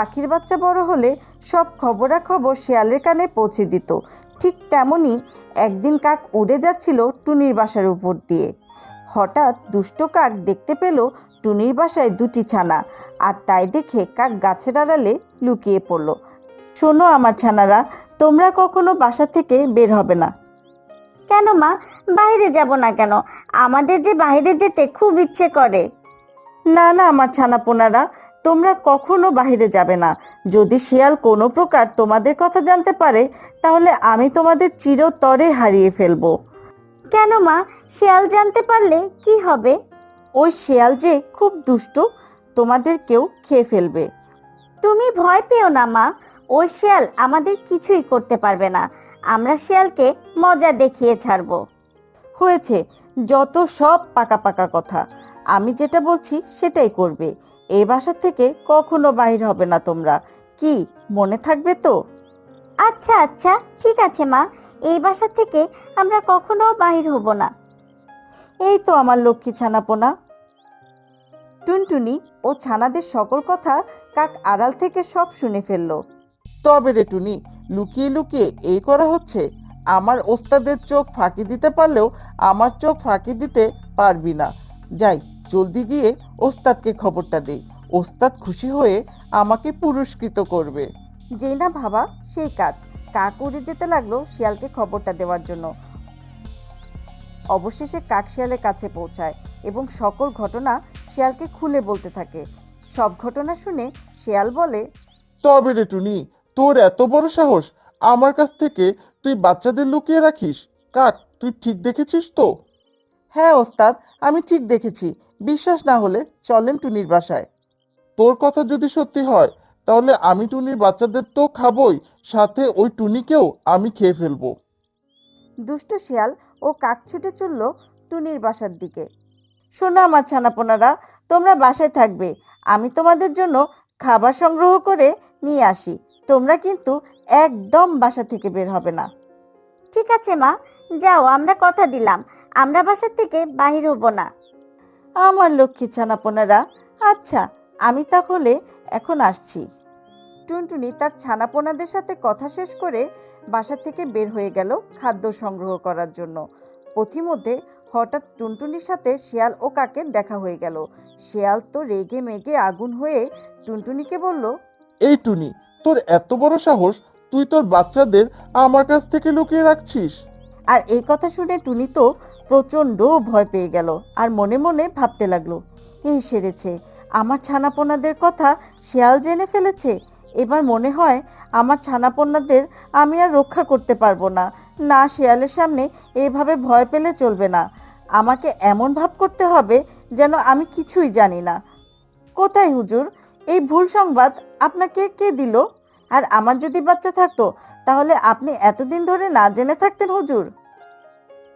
পাখির বাচ্চা বড় হলে সব খবরাখবর শিয়ালের কানে পৌঁছে দিত। ঠিক তেমনই একদিন কাক উড়ে যাচ্ছিল টুনির বাসার উপর দিয়ে। হঠাৎ দুষ্ট কাক দেখতে পেল টুনির বাসায় দুটি ছানা, আর তাই দেখে কাক গাছের আড়ালে লুকিয়ে পড়ল। শোনো আমার ছানারা, তোমরা কখনো বাসা থেকে বের হবে না। কেন মা, বাইরে যাব না কেন? আমাদের যে বাইরে যেতে খুব ইচ্ছে করে। না না আমার ছানাপোনারা, তোমরা কখনো বাহিরে যাবে না। যদি শিয়াল কোনো প্রকার তোমাদের কথা জানতে পারে, তাহলে আমি তোমাদের চিরতরে হারিয়ে ফেলবো। কেন মা, শিয়াল জানতে পারলে কি হবে? ওই শিয়াল যে খুব দুষ্টু, তোমাদেরকেও খেয়ে ফেলবে। তুমি ভয় পেও না মা, ওই শিয়াল আমাদের কিছুই করতে পারবে না। আমরা শিয়ালকে মজা দেখিয়ে ছাড়বো। হয়েছে, যত সব পাকা পাকা কথা। আমি যেটা বলছি সেটাই করবে। এই বাসা থেকে কখনো বাহির হবে না তোমরা। কি মনে থাকবে তো? আচ্ছা আচ্ছা, ঠিক আছে মা, এই বাসা থেকে আমরা কখনো বাহির হব না। এই তো আমার লক্ষ্মী ছানাপোনা। টুনটুনি ও ছানাদের সকল কথা কাক আড়াল থেকে সব শুনে ফেললো। তবে রে টুনি, লুকিয়ে লুকিয়ে এই করা হচ্ছে? আমার ওস্তাদের চোখ ফাঁকি দিতে পারলেও আমার চোখ ফাঁকি দিতে পারবি না। যাই, জলদি গিয়ে ওস্তাদকে খবরটা দেই। ওস্তাদ খুশি হয়ে আমাকে পুরস্কৃত করবে। যেই না ভাবা সেই কাজ। কাক উড়ে যেতে লাগলো শিয়ালকে খবরটা দেওয়ার জন্য। অবশেষে কাক শিয়ালের কাছে পৌঁছায় এবং সকল ঘটনা শিয়ালকে খুলে বলতে থাকে। সব ঘটনা শুনে শিয়াল বলে, তবে রে টুনি, তোর এত বড় সাহস! আমার কাছ থেকে তুই বাচ্চাদের লুকিয়ে রাখিস? কাক, তুই ঠিক দেখেছিস তো? হ্যাঁ ওস্তাদ, আমি ঠিক দেখেছি। বিশ্বাস না হলে চলেন টুনির বাসায়। তোর কথা যদি সত্যি হয়, তাহলে আমি টুনির বাচ্চাদের তো খাবই, সাথে ওই টুনিকেও আমি খেয়ে ফেলবো। দুষ্ট শিয়াল ও কাক ছুটে চলল টুনির বাসার দিকে। শোনো আমার ছানাপোনারা, তোমরা বাসায় থাকবে। আমি তোমাদের জন্য খাবার সংগ্রহ করে নিয়ে আসি। তোমরা কিন্তু একদম বাসা থেকে বের হবে না। ঠিক আছে মা, যাও, আমরা কথা দিলাম আমরা বাসা থেকে বাহির হব না। আমার লক্ষ্মী ছানাপোনারা, আচ্ছা আমি তাহলে এখন আসছি। টুনটুনি তার ছানাপোনাদের সাথে কথা শেষ করে বাসা থেকে বের হয়ে গেল খাদ্য সংগ্রহ করার জন্য। পথিমধ্যে হঠাৎ টুনটুনির সাথে শিয়াল ও কাকের দেখা হয়ে গেল। শিয়াল তো রেগে মেগে আগুন হয়ে টুনটুনিকে বলল, এই টুনি, তোর এত বড় সাহস! তুই তোর বাচ্চাদের আমার কাছ থেকে লুকিয়ে রাখছিস? আর এই কথা শুনে টুনি তো প্রচণ্ড ভয় পেয়ে গেল আর মনে মনে ভাবতে লাগলো, এই সেরেছে, আমার ছানাপোনাদের কথা শিয়াল জেনে ফেলেছে। এবার মনে হয় আমার ছানাপোনাদের আমি আর রক্ষা করতে পারবো না। না, শিয়ালের সামনে এইভাবে ভয় পেলে চলবে না। আমাকে এমন ভাব করতে হবে যেন আমি কিছুই জানি না। কোথায় হুজুর, এই ভুল সংবাদ আপনাকে কে দিল? আর আমার যদি বাচ্চা থাকতো, তাহলে আপনি এতদিন ধরে না জেনে থাকতেন হুজুর।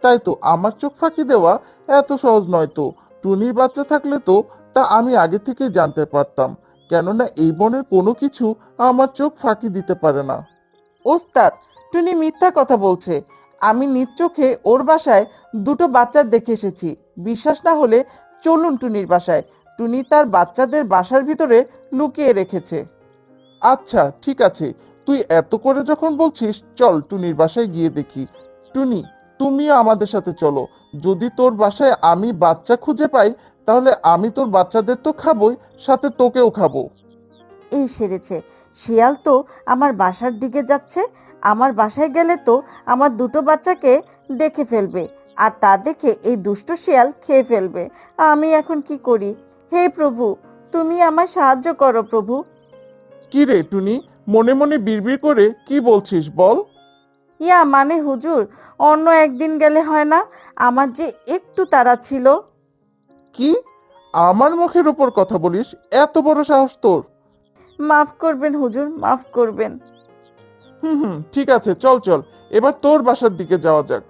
তাই তো, আমার চোখ ফাঁকি দেওয়া এত সহজ নয় তো। টুনির বাচ্চা থাকলে তো তা আমি আগে থেকে জানতে পারতাম, কেননা এই বনের কোনো কিছু আমার চোখ ফাঁকি দিতে পারে না। ওস্তাদ, টুনি মিথ্যা কথা বলছে। আমি নিজ চোখে ওর বাসায় দুটো বাচ্চা দেখে এসেছি। বিশ্বাস না হলে চলুন টুনির বাসায়। টুনি তার বাচ্চাদের বাসার ভিতরে লুকিয়ে রেখেছে। আচ্ছা ঠিক আছে, তুই এত করে যখন বলছিস, চল টুনির বাসায় গিয়ে দেখি। টুনি, তুমিও আমাদের সাথে চলো। যদি তোর বাসায় আমি বাচ্চা খুঁজে পাই, তাহলে আমি তোর বাচ্চাদের তো খাবোই, সাথে তোকেও খাবো। এই সেরেছে, শিয়াল তো আমার বাসার দিকে যাচ্ছে। আমার বাসায় গেলে তো আমার দুটো বাচ্চাকে দেখে ফেলবে, আর তা দেখে এই দুষ্ট শিয়াল খেয়ে ফেলবে। আমি এখন কি করি? হে প্রভু, তুমি আমায় সাহায্য করো প্রভু। কি রে টুনি, মনে মনে বিড়বিড় করে কি বলছিস বল? ইয়া মানে হুজুর, অন্য একদিন গেলে হয় না? আমার যে একটু তাড়া ছিল। কি? আমার মুখের উপর কথা বলিস? এত বড় সাহস তোর! মাফ করবেন হুজুর, মাফ করবেন। হুম হুম, ঠিক আছে, চল চল, এবার তোর বাসার দিকে যাওয়া যাক।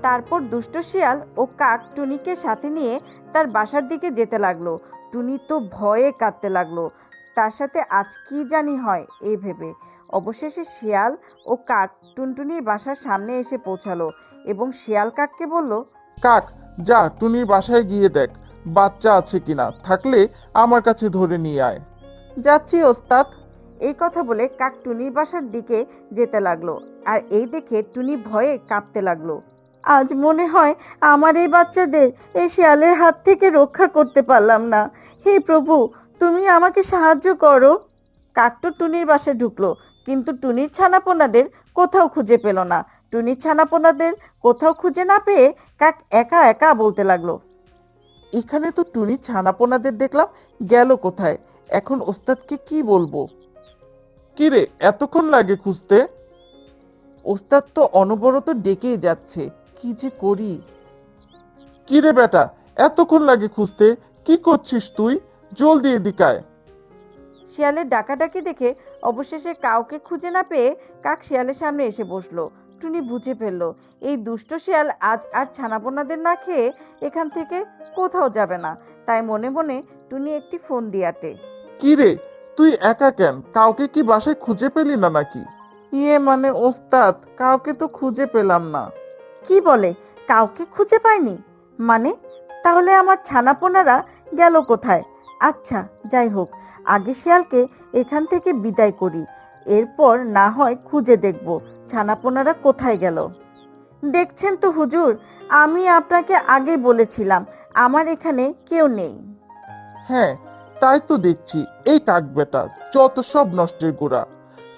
তারপর দুষ্ট শিয়াল ও কাক টুনিকে সাথে নিয়ে তার বাসার দিকে যেতে লাগলো। টুনি তো ভয়ে কাঁদতে লাগলো, তার সাথে আজ কি জানি হয় এই ভেবে। অবশেষে শিয়াল ও কাক টুনটুনির বাসার সামনে এসে পৌঁছালো এবং শিয়াল কাককে বলল, কাক, যা টুনির বাসায় গিয়ে দেখ বাচ্চা আছে কিনা, থাকলে আমার কাছে ধরে নিয়ে আয়। যাচ্ছি ওস্তাদ। এই কথা বলে কাক টুনির বাসার দিকে যেতে লাগলো। আর এই দেখে টুনি ভয়ে কাঁপতে লাগলো। আজ মনে হয় আমার এই বাচ্চাদের এই শিয়ালের হাত থেকে রক্ষা করতে পারলাম না। হে প্রভু, তুমি আমাকে সাহায্য করো। কাক তো টুনির বাসায় ঢুকলো, কিন্তু টুনির ছানাপোনাদের কোথাও খুঁজে পেল না। টুনির ছানাপোনাদের কোথাও খুঁজে না পেয়ে কাক একা একা বলতে লাগলো। এখানে তো টুনি ছানাপোনাদের দেখলাম, গেল কোথায়? এখন ওস্তাদকে কি বলবো? কি রে, এতক্ষণ লাগে খুঁজতে? ওস্তাদ তো অনবরত ডেকেই যাচ্ছে, কি যে করি। কি রে বেটা, এতক্ষণ লাগে খুঁজতে? কি করছিস তুই? জলদি এদিকে আয়। শিয়ালের ডাকাডাকি দেখে অবশেষে কাউকে খুঁজে না পেয়ে কাক শিয়ালের সামনে এসে বসলো। টুনি বুঝে ফেললো এই দুষ্ট শিয়াল আজ আর ছানাপোনাদের না খেয়ে এখান থেকে কোথাও যাবে না। তাই মনে মনে টুনি একটি ফোন দিয়ে আটে। কি রে, তুই একা কেন? কাউকে কি বাসায় খুঁজে পেলি না নাকি? মানে ওস্তাদ, কাউকে তো খুঁজে পেলাম না। কি বলে, কাউকে খুঁজে পায়নি? মানে তাহলে আমার ছানাপোনারা গেল কোথায়? আচ্ছা, যাই হোক, আগে শিয়ালকে এখান থেকে বিদায় করি, এরপর না হয় খুঁজে দেখব ছানাপোনারা কোথায় গেল। দেখছেন তো হুজুর, আমি আপনাকে আগেই বলেছিলাম আমার এখানে কেউ নেই। হ্যাঁ, তাই তো দেখছি। এই কাক বেটা যত সব নষ্টের গোড়া।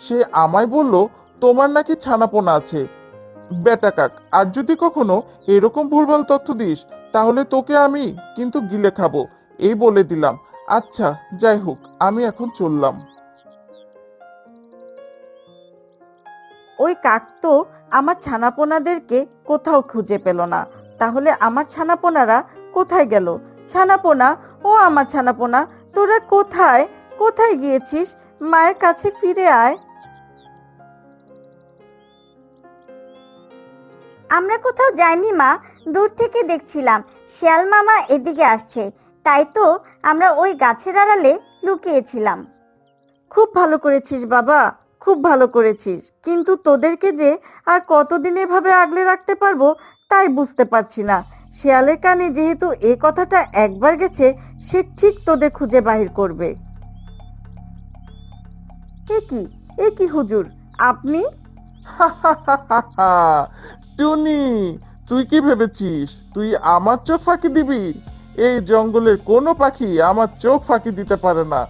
সে আমায় বলল তোমার নাকি ছানাপোনা আছে। বেটা কাক, আর যদি কখনো এরকম ভুলভাল তথ্য দিস তাহলে তোকে আমি কিন্তু গিলে খাবো, এই বলে দিলাম। আচ্ছা, যাই হোক, আমি এখন চললাম। ওই কাক তো আমার ছানাপোনাদেরকে কোথাও খুঁজে পেল না। তাহলে আমার ছানাপোনারা কোথায় গেল? ছানাপোনা, ও আমার ছানাপোনা, তোরা কোথায় কোথায় গিয়েছিস? মায়ের কাছে ফিরে আয়। আমরা কোথাও যাইনি মা, দূর থেকে দেখছিলাম শিয়াল মামা এদিকে আসছে, তাই তো আমরা ওই গাছের আড়ালে লুকিয়েছিলাম। খুব ভালো করেছিস বাবা, খুব ভালো করেছিস। কিন্তু তোদেরকে যে আর কতদিন এভাবে আগলে রাখতে পারবো তাই বুঝতে পারছি না। শিয়ালের কানে যেহেতু এ কথাটা একবার গেছে, সে ঠিক তোদের খুঁজে বাহির করবে। এ কি, এ কি হুজুর, আপনি? টুনি, তুই কি ভেবেছিস তুই আমার চোখ ফাঁকি দিবি? এই জঙ্গলের কোনো পাখি আমার চোখ ফাঁকি দিতে পারে না।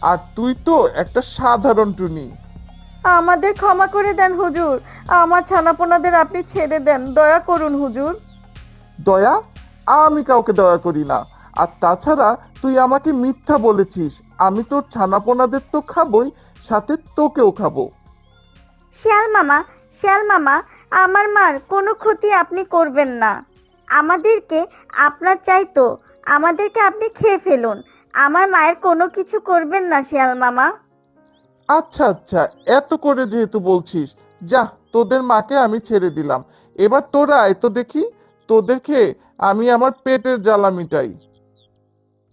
আর তুই তো একটা সাধারণ টুনি। আমাদের ক্ষমা করে দেন হুজুর, আমার ছানাপোনাদের আপনি ছেড়ে দেন, দয়া করুন হুজুর। দয়া? আমি কাউকে দয়া করি না। আর তাছাড়া তুই আমাকে মিথ্যা বলেছিস। আমি তোর ছানাপোনাদের তো খাবই, সাথে তোকেও খাবো। শিয়াল মামা, শিয়াল মামা, আমার মার কোনো ক্ষতি আপনি করবেন না। আমাদেরকে আপনার চাইতো, আমাদেরকে আপনি খেয়ে ফেলুন। আমার মায়ের কোনো কিছু করবেন না শিয়াল মামা। আচ্ছা আচ্ছা, এত করে যেহেতু বলছিস, যা, তোদের মাকে আমি ছেড়ে দিলাম। এবার তোরা আয় তো দেখি, তোদেরকে আমি আমার পেটের জ্বালা মিটাই।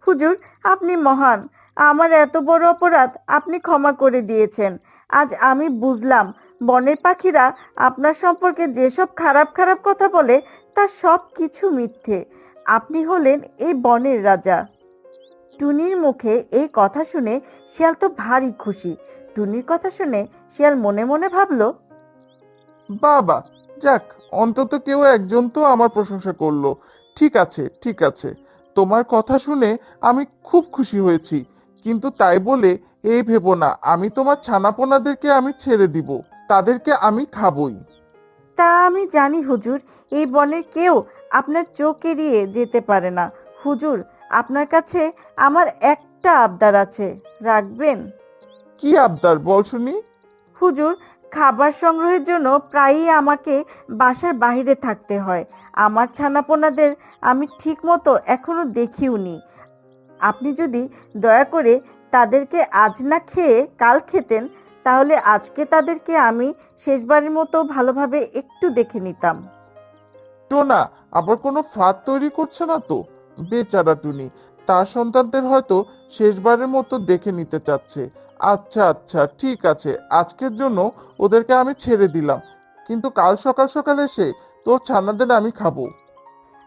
হুজুর, আপনি মহান। আমার এত বড় অপরাধ আপনি ক্ষমা করে দিয়েছেন। আজ আমি বুঝলাম বনের পাখিরা আপনার সম্পর্কে যেসব খারাপ খারাপ কথা বলে তা সব কিছু মিথ্যে। আপনি হলেন এই বনের রাজা। টুনির মুখে এই কথা শুনে শিয়াল তো ভারী খুশি। টুনির কথা শুনে শিয়াল মনে মনে ভাবলো, বাবা, যাক, অন্তত কেউ একজন তো আমার প্রশংসা করলো। ঠিক আছে, ঠিক আছে, তোমার কথা শুনে আমি খুব খুশি হয়েছি। কিন্তু তাই বলে এই ভেবো না আমি তোমার ছানাপোনাদেরকে আমি ছেড়ে দিব। তাদেরকে আমি খাবই। তা আমি জানি হুজুর, এই বনের কেউ আপনার চোখ এড়িয়ে যেতে পারে না। হুজুর, আপনার কাছে আমার একটা আবদার আছে, রাখবেন? কি আবদার বল শুনি? হুজুর, খাবার সংগ্রহের জন্য প্রায়ই আমাকে বাসার বাইরে থাকতে হয়। আমার ছানাপোনাদের আমি ঠিক মতো এখনো দেখিওনি। আপনি যদি দয়া করে তাদেরকে আজ না খেয়ে কাল খেতেন, তাহলে আজকে তাদেরকে আমি শেষবারের মতো ভালোভাবে একটু দেখে নিতাম। টোনা আবার কোনো ফাঁদ তৈরি করছে না তো? বেচারা টুনি, তার সন্তানদের হয়তো শেষবারের মতো দেখে নিতে চাচ্ছে। আচ্ছা আচ্ছা, ঠিক আছে, আজকের জন্য ওদেরকে আমি ছেড়ে দিলাম, কিন্তু কাল সকাল সকাল এসে তোর ছানাদের আমি খাবো।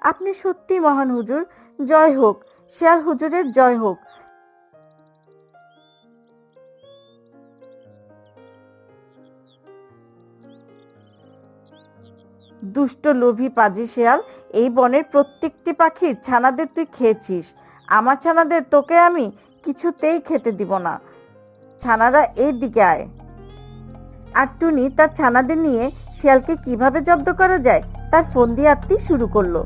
আপনি সত্যি মহান হুজুর, জয় হোক, শেয়াল হুজুরের জয় হোক। দুষ্ট লোভী পাজি শেয়াল, এই বনের প্রত্যেকটি পাখির ছানাদের তুই খেয়েছিস, আমার ছানাদের তোকে আমি কিছুতেই খেতে দিব না। ছানারা এই দিকে আয়। আর টুনি তার ছানাদের নিয়ে শিয়ালকে কিভাবে জব্দ করা যায় তার ফন্দি আঁততে শুরু করলো।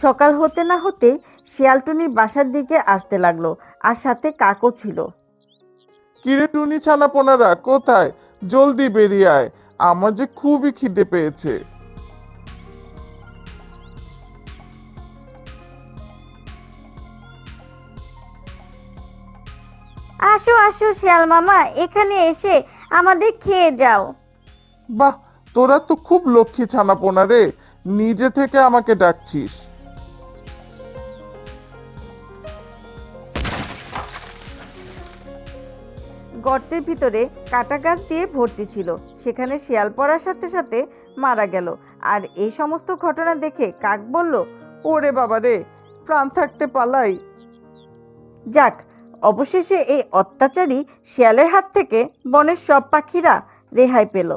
সকাল হতে না হতে শিয়াল টুনির বাসার দিকে আসতে লাগলো, আর সাথে কাকও ছিল। কিরে টুনি ছানাপোনারা কোথায়? জলদি বেরিয়ে আয়, আমার যে খুবই খিদে পেয়েছে। আসো আসো শিয়াল মামা, এখানে এসে আমাদের খেয়ে যাও। বাহ, তোরা তো খুব লক্ষ্মী ছানাপোনা রে, নিজে থেকে আমাকে ডাকছিস। গর্তের ভিতরে কাটা গাছ দিয়ে ভর্তি ছিল, সেখানে শিয়াল পড়ার সাথে সাথে মারা গেল। আর এই সমস্ত ঘটনা দেখে কাক বলল, ওরে বাবা রে, প্রাণ থাকতে পালাই। যাক, অবশেষে এই অত্যাচারী শিয়ালের হাত থেকে বনের সব পাখিরা রেহাই পেল।